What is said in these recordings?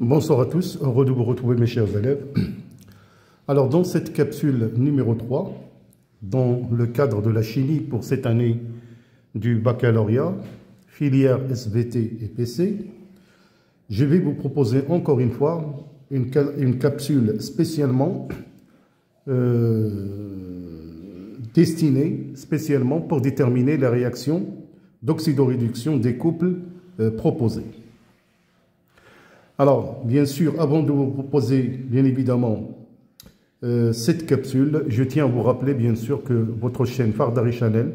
Bonsoir à tous, heureux de vous retrouver mes chers élèves. Alors dans cette capsule numéro 3, dans le cadre de la chimie pour cette année du baccalauréat, filière SVT et PC, je vais vous proposer encore une fois une capsule spécialement destinée spécialement pour déterminer la réaction d'oxydoréduction des couples proposés. Alors, bien sûr, avant de vous proposer, bien évidemment, cette capsule, je tiens à vous rappeler, bien sûr, que votre chaîne Fardari Channel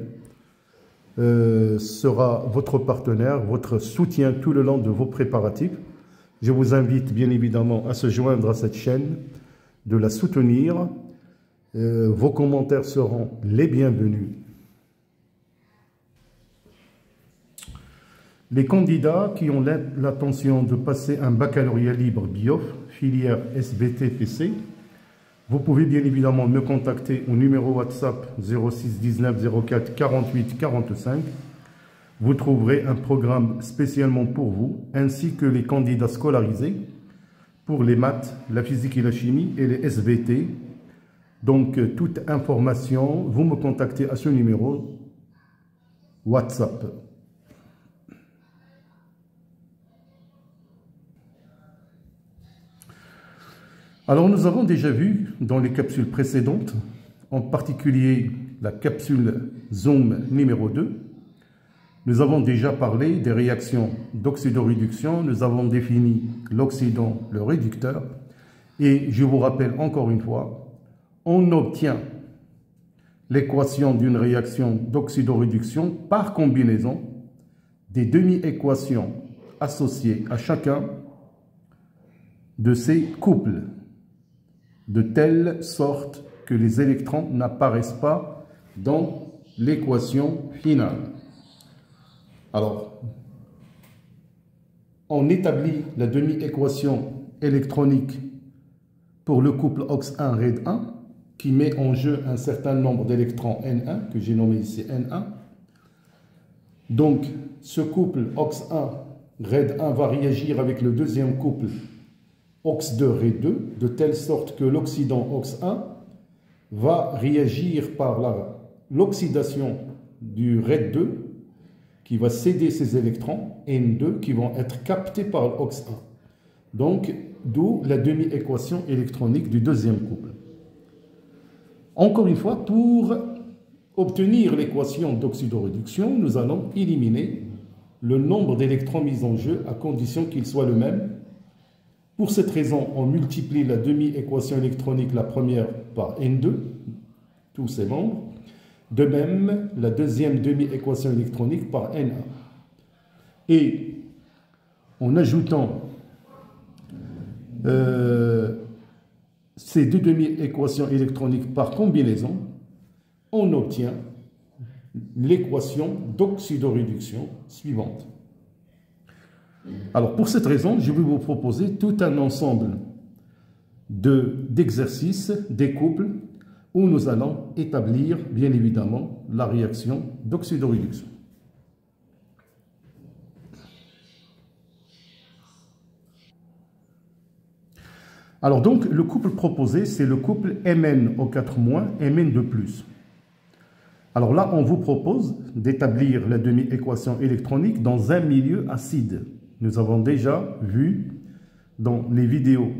sera votre partenaire, votre soutien tout le long de vos préparatifs. Je vous invite, bien évidemment, à se joindre à cette chaîne, de la soutenir. Vos commentaires seront les bienvenus. Les candidats qui ont l'intention de passer un baccalauréat libre BIOF, filière SVT-PC, vous pouvez bien évidemment me contacter au numéro WhatsApp 06 19 04 48 45. Vous trouverez un programme spécialement pour vous, ainsi que les candidats scolarisés pour les maths, la physique et la chimie et les SVT. Donc, toute information, vous me contactez à ce numéro WhatsApp. Alors, nous avons déjà vu dans les capsules précédentes, en particulier la capsule Zoom numéro 2, nous avons déjà parlé des réactions d'oxydoréduction, nous avons défini l'oxydant, le réducteur, et je vous rappelle encore une fois, on obtient l'équation d'une réaction d'oxydoréduction par combinaison des demi-équations associées à chacun de ces couples, de telle sorte que les électrons n'apparaissent pas dans l'équation finale. Alors, on établit la demi-équation électronique pour le couple OX1 RED1 qui met en jeu un certain nombre d'électrons N1 que j'ai nommé ici N1. Donc, ce couple OX1 RED1 va réagir avec le deuxième couple OX2 RED2 de telle sorte que l'oxydant OX1 va réagir par l'oxydation du RED2 qui va céder ses électrons N2 qui vont être captés par l'OX1. Donc, d'où la demi-équation électronique du deuxième couple. Encore une fois, pour obtenir l'équation d'oxydoréduction, nous allons éliminer le nombre d'électrons mis en jeu à condition qu'il soit le même. Pour cette raison, on multiplie la demi-équation électronique, la première, par N2, tous ses membres. De même, la deuxième demi-équation électronique par N1. Et en ajoutant ces deux demi-équations électroniques par combinaison, on obtient l'équation d'oxydoréduction suivante. Alors, pour cette raison, je vais vous proposer tout un ensemble d'exercices, des couples, où nous allons établir, bien évidemment, la réaction d'oxydoréduction. Alors donc, le couple proposé, c'est le couple MnO4-, Mn2+. Alors là, on vous propose d'établir la demi-équation électronique dans un milieu acide. Nous avons déjà vu dans les vidéos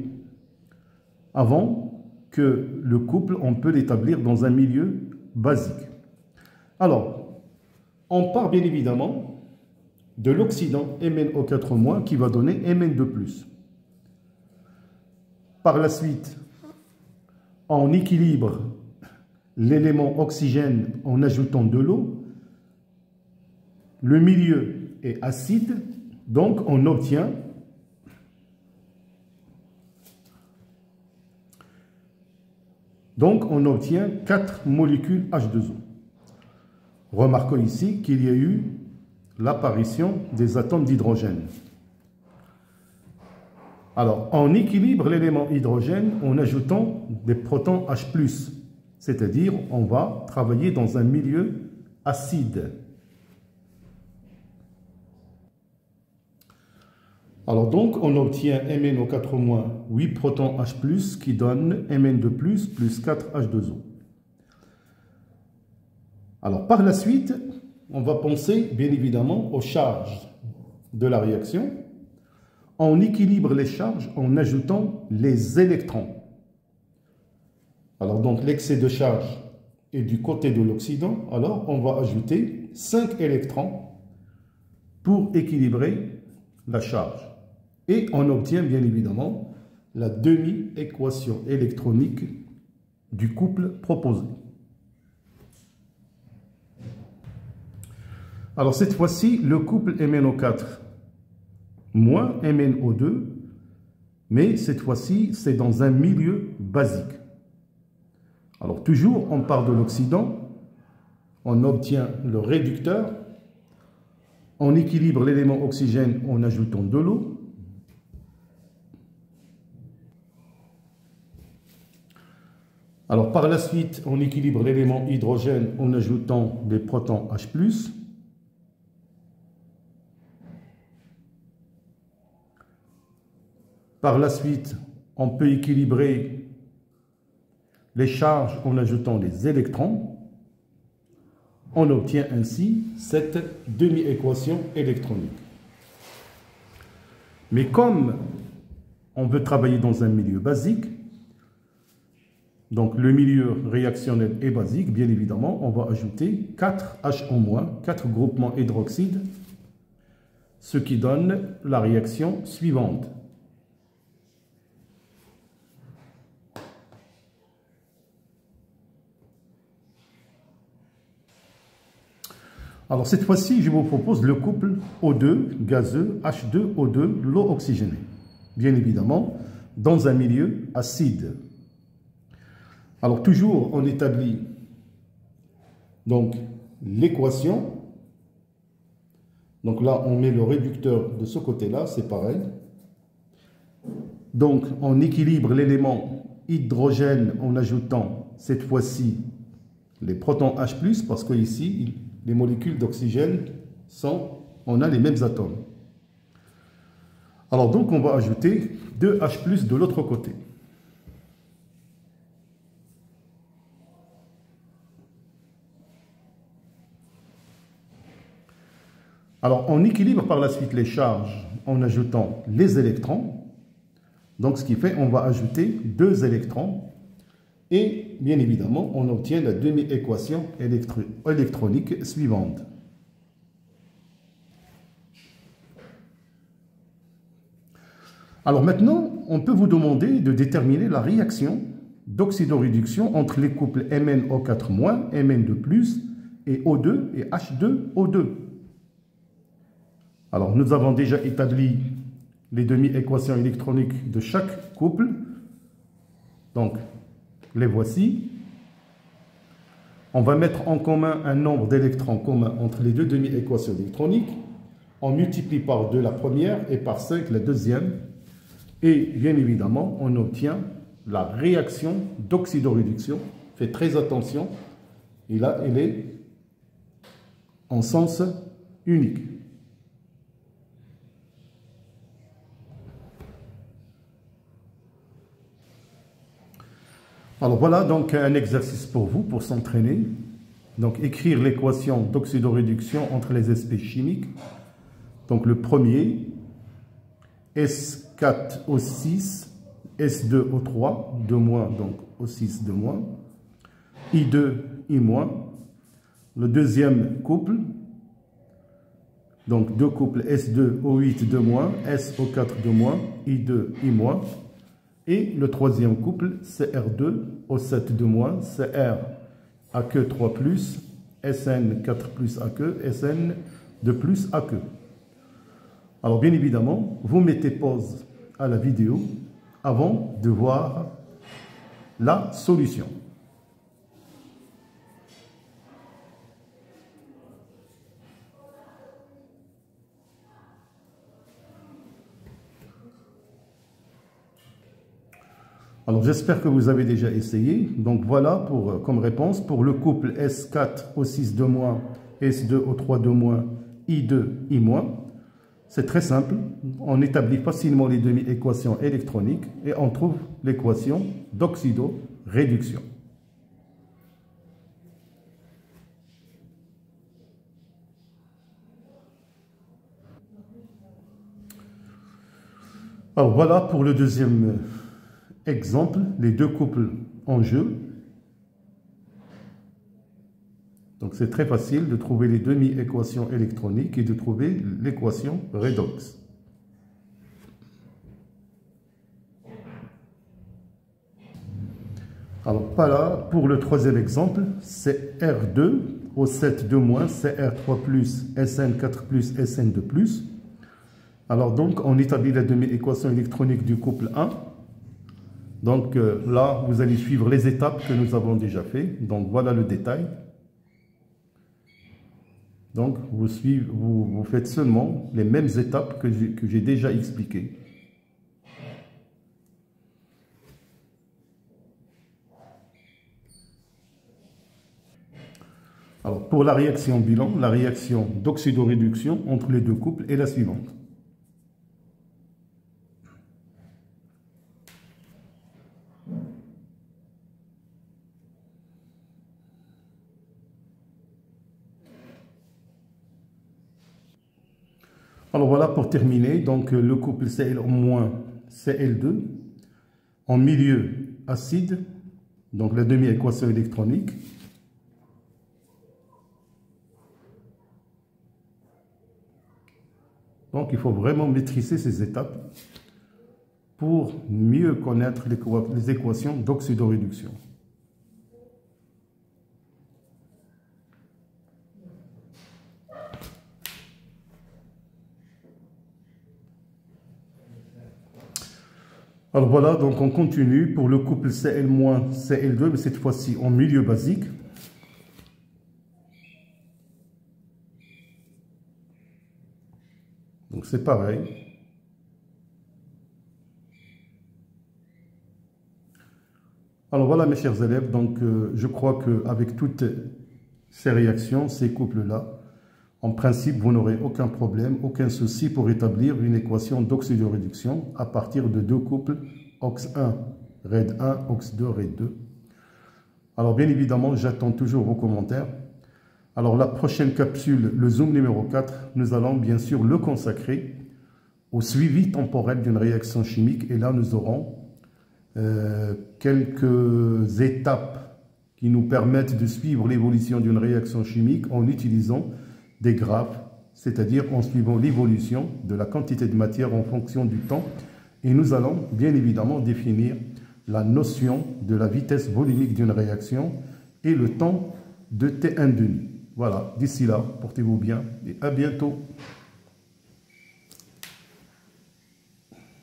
avant que le couple, on peut l'établir dans un milieu basique. Alors, on part bien évidemment de l'oxydant MnO4- qui va donner Mn2+. Par la suite, on équilibre l'élément oxygène en ajoutant de l'eau. Le milieu est acide, donc on obtient Donc, on obtient 4 molécules H2O. Remarquons ici qu'il y a eu l'apparition des atomes d'hydrogène. Alors, on équilibre l'élément hydrogène en ajoutant des protons H+, c'est-à-dire on va travailler dans un milieu acide. Alors donc, on obtient MnO4-, 8 protons H+, qui donne Mn2+, plus 4 H2O. Alors par la suite, on va penser bien évidemment aux charges de la réaction. On équilibre les charges en ajoutant les électrons. Alors donc l'excès de charge est du côté de l'oxydant, alors on va ajouter 5 électrons pour équilibrer la charge. Et on obtient bien évidemment la demi-équation électronique du couple proposé. Alors cette fois-ci, le couple MnO4 moins MnO2, mais cette fois-ci, c'est dans un milieu basique. Alors toujours, on part de l'oxydant, on obtient le réducteur, on équilibre l'élément oxygène en ajoutant de l'eau. Alors par la suite, on équilibre l'élément hydrogène en ajoutant des protons H+. Par la suite, on peut équilibrer les charges en ajoutant des électrons. On obtient ainsi cette demi-équation électronique. Mais comme on veut travailler dans un milieu basique, donc le milieu réactionnel est basique, bien évidemment, on va ajouter 4 H-, 4 groupements hydroxyde, ce qui donne la réaction suivante. Alors cette fois-ci, je vous propose le couple O2 gazeux H2O2, l'eau oxygénée. Bien évidemment, dans un milieu acide. Alors toujours, on établit donc l'équation. Donc là, on met le réducteur de ce côté-là, c'est pareil. Donc on équilibre l'élément hydrogène en ajoutant cette fois-ci les protons H+, parce que ici, les molécules d'oxygène on a les mêmes atomes. Alors donc on va ajouter 2 H+ de l'autre côté. Alors on équilibre par la suite les charges en ajoutant les électrons. Donc ce qui fait on va ajouter 2 électrons. Et bien évidemment, on obtient la demi-équation électronique suivante. Alors maintenant, on peut vous demander de déterminer la réaction d'oxydoréduction entre les couples MnO4-, Mn2+, et O2 et H2O2. Alors nous avons déjà établi les demi-équations électroniques de chaque couple. Donc, les voici. On va mettre en commun un nombre d'électrons commun entre les deux demi-équations électroniques. On multiplie par 2 la première et par 5 la deuxième. Et bien évidemment, on obtient la réaction d'oxydoréduction. Faites très attention. Et là, elle est en sens unique. Alors voilà donc un exercice pour vous, pour s'entraîner. Donc écrire l'équation d'oxydoréduction entre les espèces chimiques. Donc le premier, S4O6, S2O3, 2-, donc O6, 2-, I2, I-. Le deuxième couple, donc deux couples S2O8, 2-, SO4, 2-, I2, I-. Et le troisième couple, CR2, O7, 2-, CR, AQ 3+, SN 4+, AQ, SN 2+, AQ. Alors bien évidemment, vous mettez pause à la vidéo avant de voir la solution. Alors j'espère que vous avez déjà essayé. Donc voilà comme réponse pour le couple S4O6, 2-, S2O3, 2-, I2, I-. C'est très simple, on établit facilement les demi-équations électroniques et on trouve l'équation d'oxydoréduction. Alors voilà pour le deuxième exemple, les deux couples en jeu. Donc c'est très facile de trouver les demi-équations électroniques et de trouver l'équation redox. Alors voilà pour le troisième exemple, c'est R2 au 7 2-, CR3+, SN4+, SN2+. Alors donc on établit la demi-équation électronique du couple 1. Donc là vous allez suivre les étapes que nous avons déjà fait. Donc voilà le détail. Donc, vous faites seulement les mêmes étapes que j'ai déjà expliquées. Alors, pour la réaction bilan, la réaction d'oxydoréduction entre les deux couples est la suivante. Alors voilà pour terminer, donc le couple Cl- Cl2 en milieu acide, donc la demi-équation électronique. Donc il faut vraiment maîtriser ces étapes pour mieux connaître les équations d'oxydoréduction. Alors voilà, donc on continue pour le couple Cl-, Cl2, mais cette fois-ci en milieu basique. Donc c'est pareil. Alors voilà mes chers élèves, donc je crois qu'avec toutes ces réactions, ces couples-là, en principe, vous n'aurez aucun problème, aucun souci pour établir une équation d'oxydoréduction à partir de deux couples OX1, RED1, OX2, RED2. Alors bien évidemment, j'attends toujours vos commentaires. Alors la prochaine capsule, le Zoom numéro 4, nous allons bien sûr le consacrer au suivi temporel d'une réaction chimique. Et là, nous aurons quelques étapes qui nous permettent de suivre l'évolution d'une réaction chimique en utilisant des graphes, c'est-à-dire en suivant l'évolution de la quantité de matière en fonction du temps. Et nous allons bien évidemment définir la notion de la vitesse volumique d'une réaction et le temps de T1 demi. Voilà, d'ici là, portez-vous bien et à bientôt.